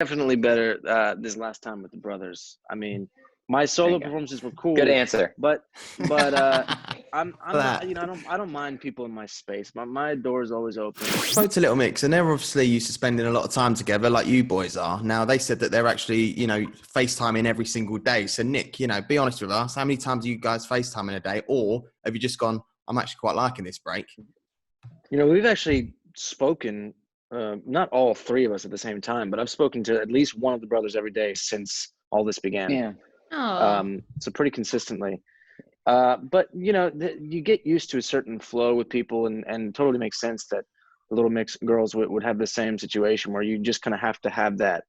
Definitely better this last time with the brothers. I mean, my solo performances were cool. Good answer. But I'm not, I don't mind people in my space. My door is always open. I spoke to Little Mix, and they're obviously used to spending a lot of time together, like you boys are. Now they said that they're actually, FaceTiming every single day. So Nick, be honest with us. How many times are you guys FaceTiming a day, or have you just gone, I'm actually quite liking this break? We've actually spoken. Not all three of us at the same time, but I've spoken to at least one of the brothers every day since all this began. Yeah. So pretty consistently. But you get used to a certain flow with people, and totally makes sense that the Little Mix girls would have the same situation where you just kind of have to have that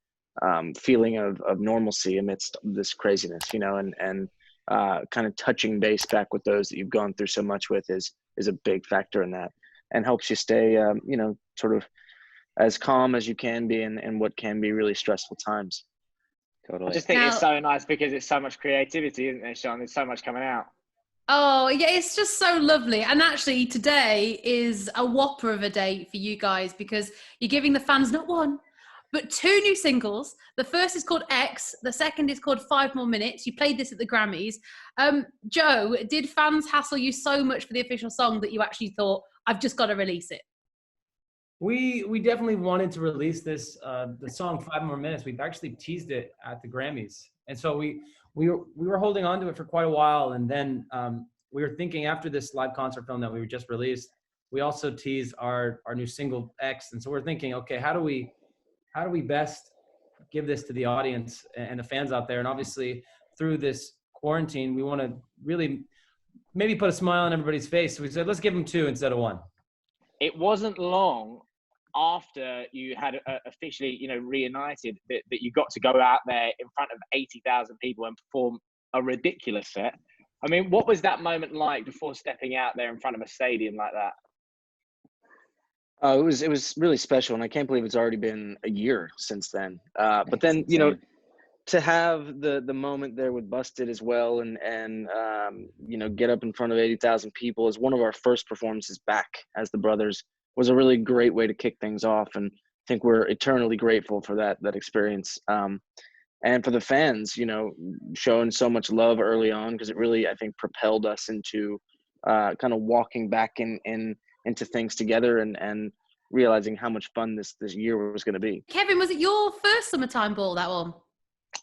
feeling of normalcy amidst this craziness, and kind of touching base back with those that you've gone through so much with is a big factor in that, and helps you stay, sort of as calm as you can be in what can be really stressful times. Totally. I just think it's so nice because it's so much creativity, isn't it, Sean? There's so much coming out. Oh, yeah, it's just so lovely. And actually, today is a whopper of a day for you guys because you're giving the fans not one, but two new singles. The first is called X. The second is called 5 More Minutes. You played this at the Grammys. Joe, did fans hassle you so much for the official song that you actually thought, I've just got to release it? We definitely wanted to release this, the song 5 More Minutes. We've actually teased it at the Grammys. And so we were holding on to it for quite a while. And then we were thinking after this live concert film that we just released, we also teased our new single X. And so we're thinking, okay, how do we best give this to the audience and the fans out there? And obviously through this quarantine, we want to really maybe put a smile on everybody's face. So we said, let's give them 2 instead of 1. It wasn't long after you had officially, reunited that you got to go out there in front of 80,000 people and perform a ridiculous set. I mean, what was that moment like before stepping out there in front of a stadium like that? It was really special, and I can't believe it's already been a year since then. But then, to have the moment there with Busted as well, and get up in front of 80,000 people as one of our first performances back as the brothers was a really great way to kick things off, and I think we're eternally grateful for that experience. And for the fans, showing so much love early on, because it really, I think, propelled us into kind of walking back into things together and realizing how much fun this year was going to be. Kevin, was it your first Summertime Ball, that one?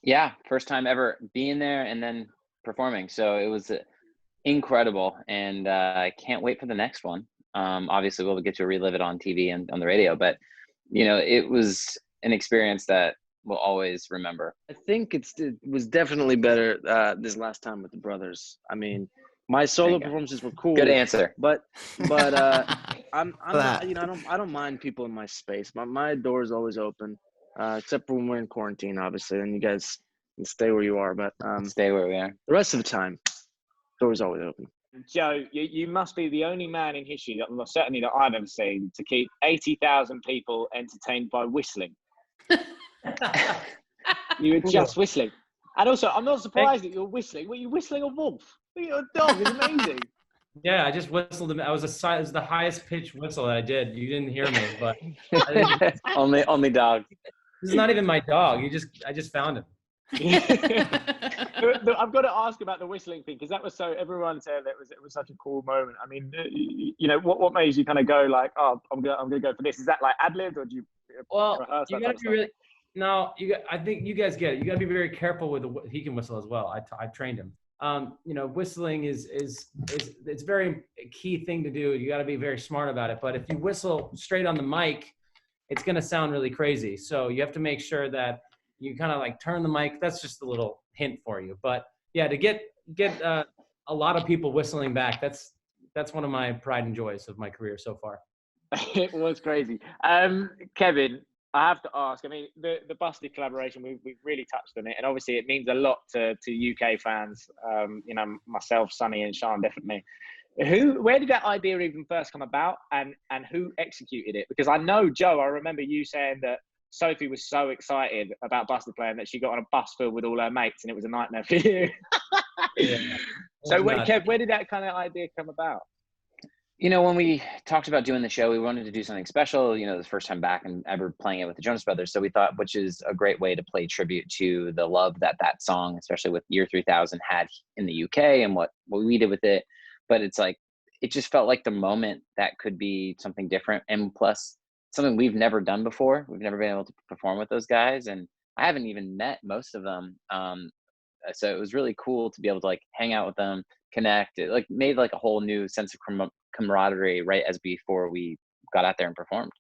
Yeah, first time ever being there and then performing. So it was incredible, and I can't wait for the next one. Obviously, we'll get to relive it on TV and on the radio, but it was an experience that we'll always remember. I think it was definitely better this last time with the brothers. I mean, my solo performances were cool. Good answer. But I'm not, I don't mind people in my space. My door is always open, except for when we're in quarantine, obviously. And you guys can stay where you are, but stay where we are. The rest of the time, door's always open. Joe, you must be the only man in history, certainly that I've ever seen, to keep 80,000 people entertained by whistling. You were just whistling. And also, I'm not surprised that you're whistling. Were you whistling a wolf? You're a dog. It's amazing. Yeah, I just whistled him. It was the highest pitch whistle that I did. You didn't hear me, but only dog. This is not even my dog. I just found him. I've got to ask about the whistling thing, because that was everyone said that it was such a cool moment. I mean, what made you kind of go like, oh, I'm gonna go for this? Is that like ad-libbed, or do you reherse? You gotta be really. No, I think you guys get it. You gotta be very careful with he can whistle as well. I trained him. Whistling is it's very key thing to do. You got to be very smart about it. But if you whistle straight on the mic, it's going to sound really crazy. So you have to make sure that you kind of like turn the mic. That's just a little hint for you. But yeah, to get a lot of people whistling back, that's one of my pride and joys of my career so far. It was crazy. Kevin, I have to ask, I mean, the Busted collaboration, we've really touched on it, and obviously it means a lot to UK fans, myself, Sonny and Sian, definitely. Where did that idea even first come about, and who executed it? Because I know, Joe, I remember you saying that Sophie was so excited about Busted playing that she got on a bus filled with all her mates, and it was a nightmare for you. Yeah. So Kev, where did that kind of idea come about? You know, when we talked about doing the show, we wanted to do something special. You know, the first time back and ever playing it with the Jonas Brothers. So we thought, which is a great way to play tribute to the love that that song, especially with Year 3000, had in the UK and what we did with it. But it's like, it just felt like the moment that could be something different. And plus, something we've never done before. We've never been able to perform with those guys. And I haven't even met most of them. So it was really cool to be able to like hang out with them, connect. It like made like a whole new sense of camaraderie right as before we got out there and performed.